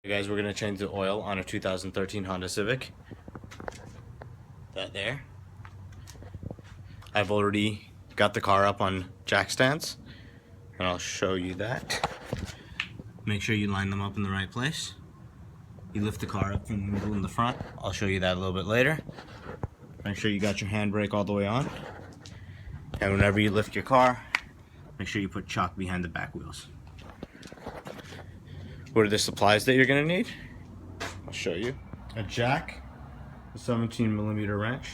Hey guys, we're going to change the oil on a 2013 Honda Civic. That there. I've already got the car up on jack stands, and I'll show you that. Make sure you line them up in the right place. You lift the car up from the middle and the front. I'll show you that a little bit later. Make sure you got your handbrake all the way on. And whenever you lift your car, make sure you put chalk behind the back wheels. What are the supplies that you're going to need? I'll show you. A jack, a 17mm wrench,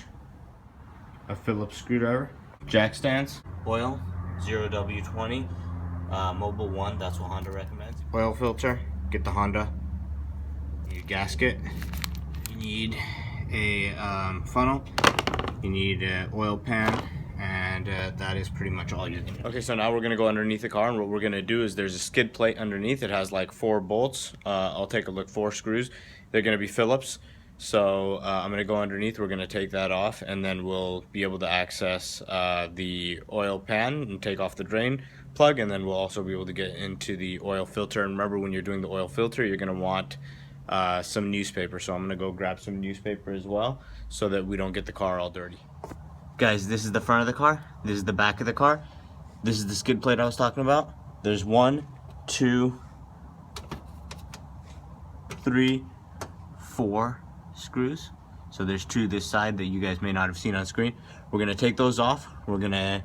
a Phillips screwdriver, jack stands, oil, 0W20, Mobile 1, that's what Honda recommends. Oil filter, get the Honda. You need a gasket. You need a funnel. You need an oil pan. And that is pretty much all you're gonna do. Okay, so now we're gonna go underneath the car, and what we're gonna do is there's a skid plate underneath. It has like 4 bolts. I'll take a look, 4 screws. They're gonna be Phillips. So I'm gonna go underneath. We're gonna take that off, and then we'll be able to access the oil pan and take off the drain plug, and then we'll also be able to get into the oil filter. And remember, when you're doing the oil filter, you're gonna want some newspaper. So I'm gonna go grab some newspaper as well, so that we don't get the car all dirty. Guys, this is the front of the car. This is the back of the car. This is the skid plate I was talking about. There's 1, 2, 3, 4 screws. So there's 2 this side that you guys may not have seen on screen. We're gonna take those off. We're gonna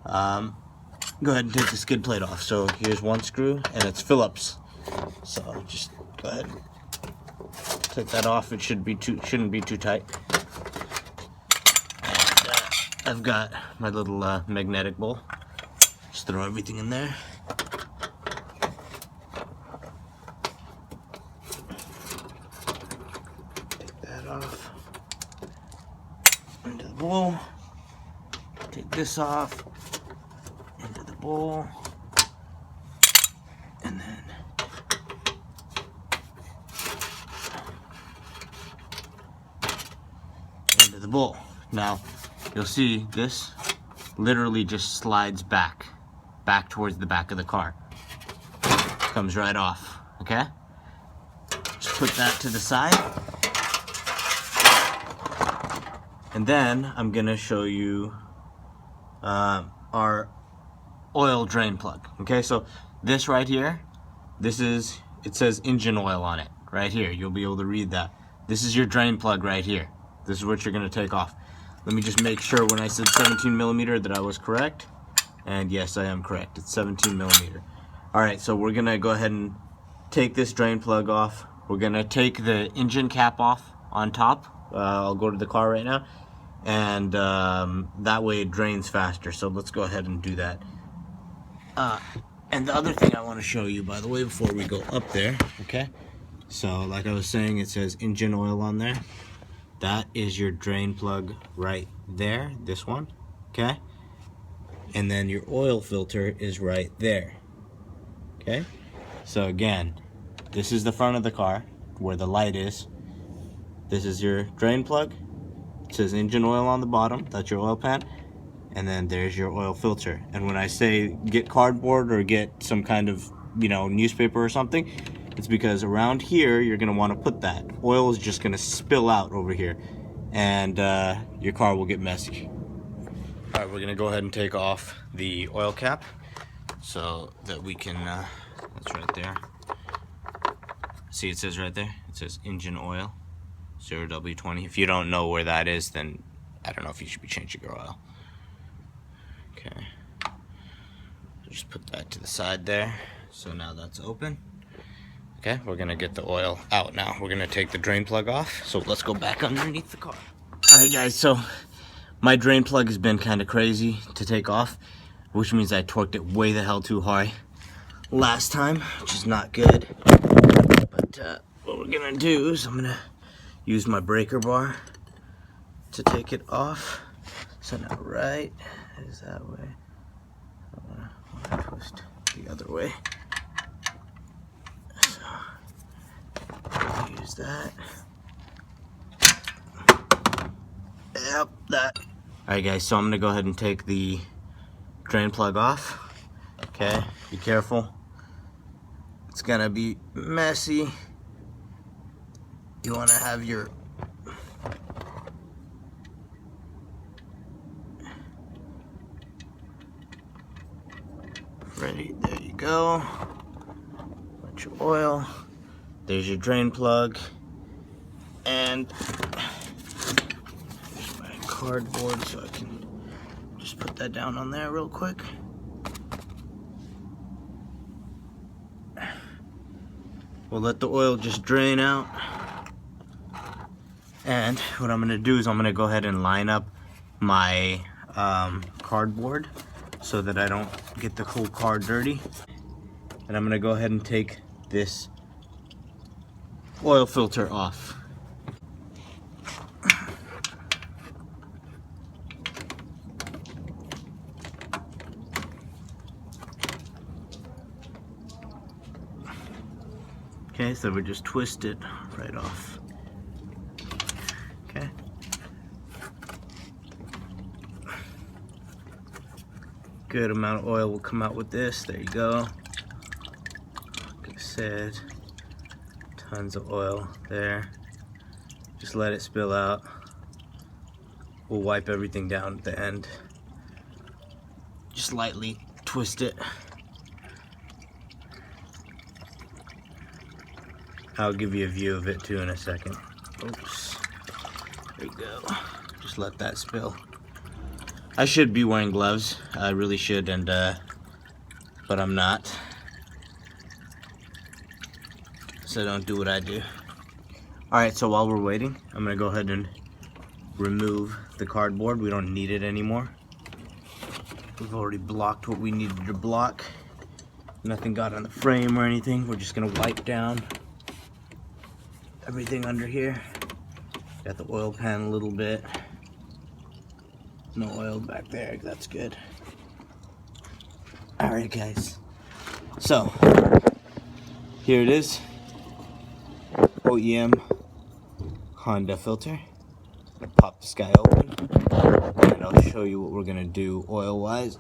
go ahead and take the skid plate off. So here's 1 screw, and it's Phillips. So just go ahead and take that off. It shouldn't be too tight. I've got my little magnetic bowl. Just throw everything in there. Take that off. Into the bowl. Take this off. Into the bowl. And then into the bowl. Now, you'll see this literally just slides back towards the back of the car. Comes right off, okay? Just put that to the side. And then I'm gonna show you our oil drain plug, okay? So this right here, it says engine oil on it, right here. You'll be able to read that. This is your drain plug right here. This is what you're gonna take off. Let me just make sure when I said 17mm that I was correct. And yes, I am correct. It's 17mm. Alright, so we're going to go ahead and take this drain plug off. We're going to take the engine cap off on top. I'll go to the car right now. And that way it drains faster. So let's go ahead and do that. And the other thing I want to show you, by the way, before we go up there, okay? So like I was saying, it says engine oil on there. That is your drain plug right there, this one, okay? And then your oil filter is right there, okay? So again, this is the front of the car where the light is. This is your drain plug. It says engine oil on the bottom, that's your oil pan. And then there's your oil filter. And when I say get cardboard or get some kind of, newspaper or something, it's because around here you're going to want to put that. Oil is just going to spill out over here, and your car will get messy. Alright, we're going to go ahead and take off the oil cap so that we can, that's right there. See, it says right there, it says engine oil, 0W20. If you don't know where that is, then I don't know if you should be changing your oil. Okay, just put that to the side there. So now that's open. Okay, we're gonna get the oil out now. We're gonna take the drain plug off. So let's go back underneath the car. All right, guys, so my drain plug has been kind of crazy to take off, which means I torqued it way the hell too high last time, which is not good. But what we're gonna do is I'm gonna use my breaker bar to take it off. So now right is that way. I wanna twist the other way. Use that. Yep, that. Alright guys, so I'm gonna go ahead and take the drain plug off. Okay, be careful. It's gonna be messy. you want to have your ready. There you go. Put your oil. There's your drain plug. And there's my cardboard, so I can just put that down on there real quick. We'll let the oil just drain out. And what I'm gonna do is I'm gonna go ahead and line up my cardboard so that I don't get the whole car dirty. And I'm gonna go ahead and take this oil filter off. Okay, so we just twist it right off. Okay. Good amount of oil will come out with this. There you go. Like I said, tons of oil there. Just let it spill out. We'll wipe everything down at the end. Just lightly twist it. I'll give you a view of it too in a second. Oops. There you go. Just let that spill. I should be wearing gloves. I really should, but I'm not. So don't do what I do. Alright, so while we're waiting, I'm gonna go ahead and remove the cardboard. We don't need it anymore. We've already blocked what we needed to block. Nothing got on the frame or anything. We're just gonna wipe down everything under here. Got the oil pan a little bit. No oil back there, that's good. Alright guys, so here it is. OEM Honda filter. I'll pop this guy open and I'll show you what we're gonna do oil wise.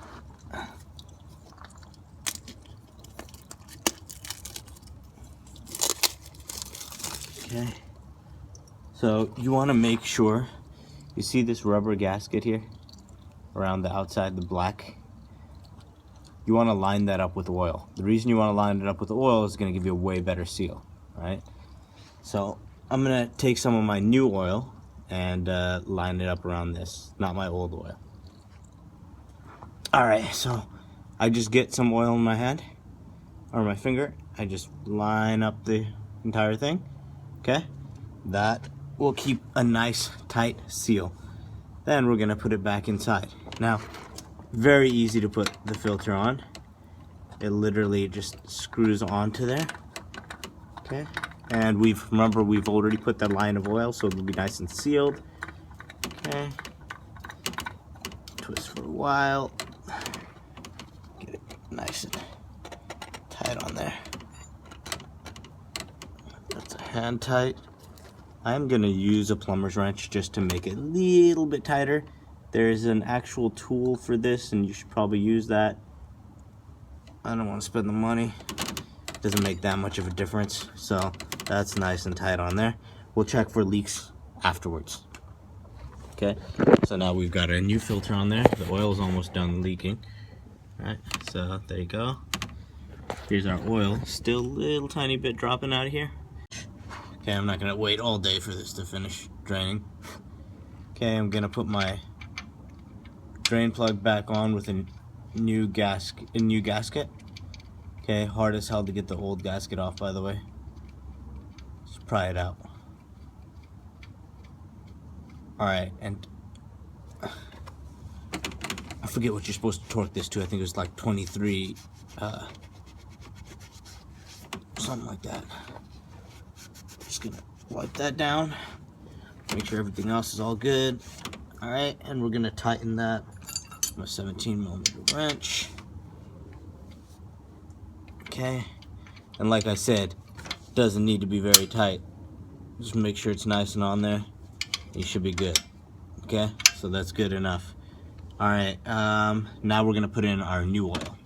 Okay, so you want to make sure you see this rubber gasket here around the outside, the black. You want to line that up with oil. The reason you want to line it up with oil is going to give you a way better seal, right? So I'm going to take some of my new oil and line it up around this, not my old oil. Alright, so I just get some oil in my hand or my finger. I just line up the entire thing. Okay, that will keep a nice tight seal. Then we're gonna put it back inside. Now, very easy to put the filter on. It literally just screws onto there. Okay, and remember we've already put that line of oil, so it'll be nice and sealed. Okay, twist for a while. Get it nice and tight on there. That's a hand tight. I'm gonna use a plumber's wrench just to make it a little bit tighter. There's an actual tool for this and you should probably use that. I don't want to spend the money. Doesn't make that much of a difference. So that's nice and tight on there. We'll check for leaks afterwards. Okay, so now we've got a new filter on there. The oil is almost done leaking. Alright, so there you go. Here's our oil. Still a little tiny bit dropping out of here. Okay, I'm not gonna wait all day for this to finish draining. Okay, I'm gonna put my drain plug back on with a new gasket. Okay, hard as hell to get the old gasket off, by the way. Just pry it out. Alright, and I forget what you're supposed to torque this to. I think it was like 23, something like that. Just gonna wipe that down, make sure everything else is all good. Alright, and we're gonna tighten that with a 17mm wrench. Okay, and like I said, doesn't need to be very tight. Just make sure it's nice and on there. You should be good. Okay, so that's good enough. Alright, now we're gonna put in our new oil.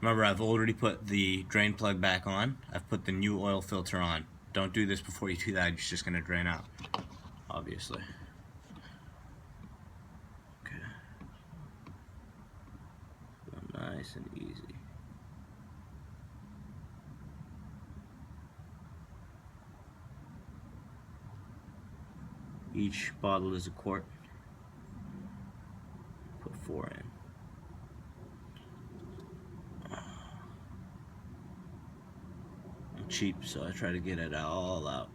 Remember, I've already put the drain plug back on. I've put the new oil filter on. don't do this before you do that. It's just going to drain out, obviously. Okay. So nice and easy. Each bottle is a quart. Put 4 in. I'm cheap, so I try to get it all out.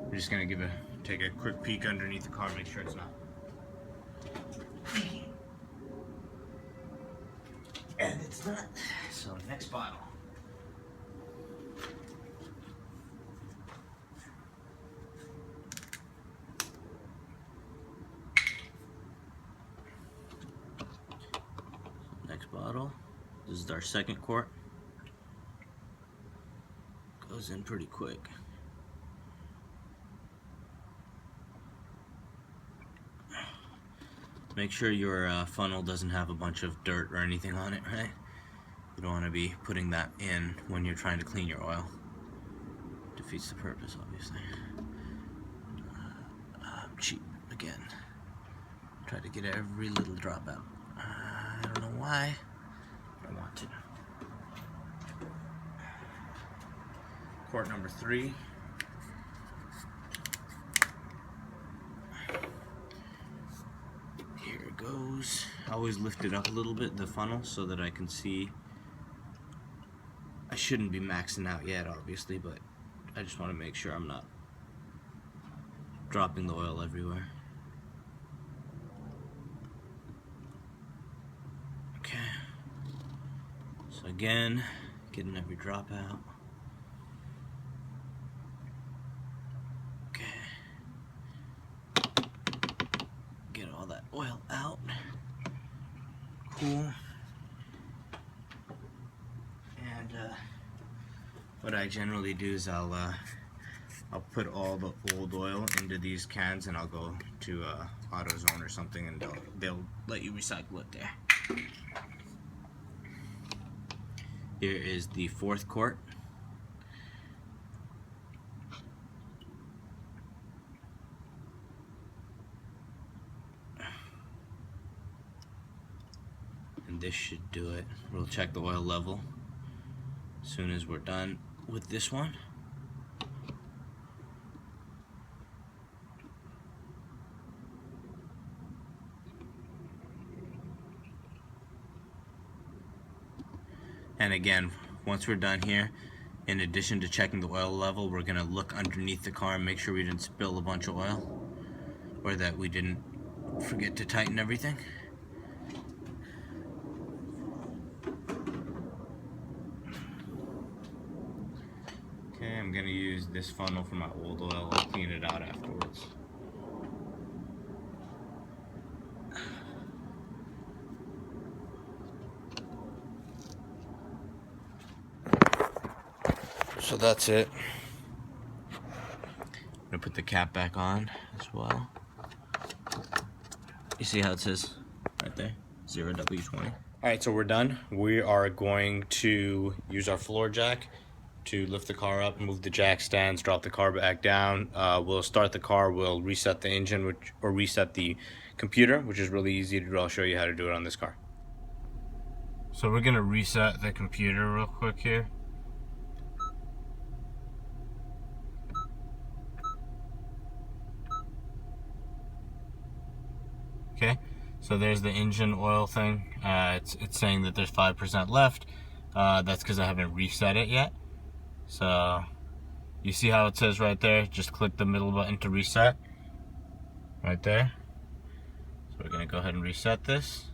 We're just gonna take a quick peek underneath the car, make sure it's not. And it's not. So next bottle. Next bottle. This is our second quart. Goes in pretty quick. Make sure your funnel doesn't have a bunch of dirt or anything on it, right? You don't want to be putting that in when you're trying to clean your oil. Defeats the purpose, obviously. I'm cheap again. Try to get every little drop out. I don't know why, but I want to. Quart number 3. Goes. I always lift it up a little bit, the funnel, so that I can see. I shouldn't be maxing out yet, obviously, but I just want to make sure I'm not dropping the oil everywhere. Okay. So again, getting every drop out. All that oil out. Cool. And what I generally do is I'll put all the old oil into these cans, and I'll go to AutoZone or something, and they'll let you recycle it there. Here is the 4th quart. This should do it. We'll check the oil level as soon as we're done with this one. And again, once we're done here, in addition to checking the oil level, we're gonna look underneath the car and make sure we didn't spill a bunch of oil, or that we didn't forget to tighten everything. Okay, I'm going to use this funnel for my old oil. I'll clean it out afterwards. So that's it. I'm going to put the cap back on as well. You see how it says right there? 0W20. Alright, so we're done. We are going to use our floor jack to lift the car up, move the jack stands, drop the car back down. We'll start the car, we'll reset the engine, or reset the computer, which is really easy to do. I'll show you how to do it on this car. So we're gonna reset the computer real quick here. Okay, so there's the engine oil thing. It's saying that there's 5% left. That's because I haven't reset it yet. So you see how it says right there, just click the middle button to reset right there. So we're gonna go ahead and reset this.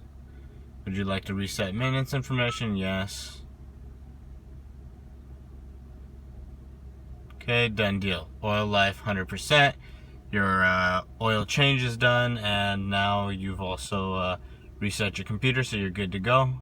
Would you like to reset maintenance information? Yes. Okay, done deal. Oil life 100%. Your oil change is done, and now you've also reset your computer, so you're good to go.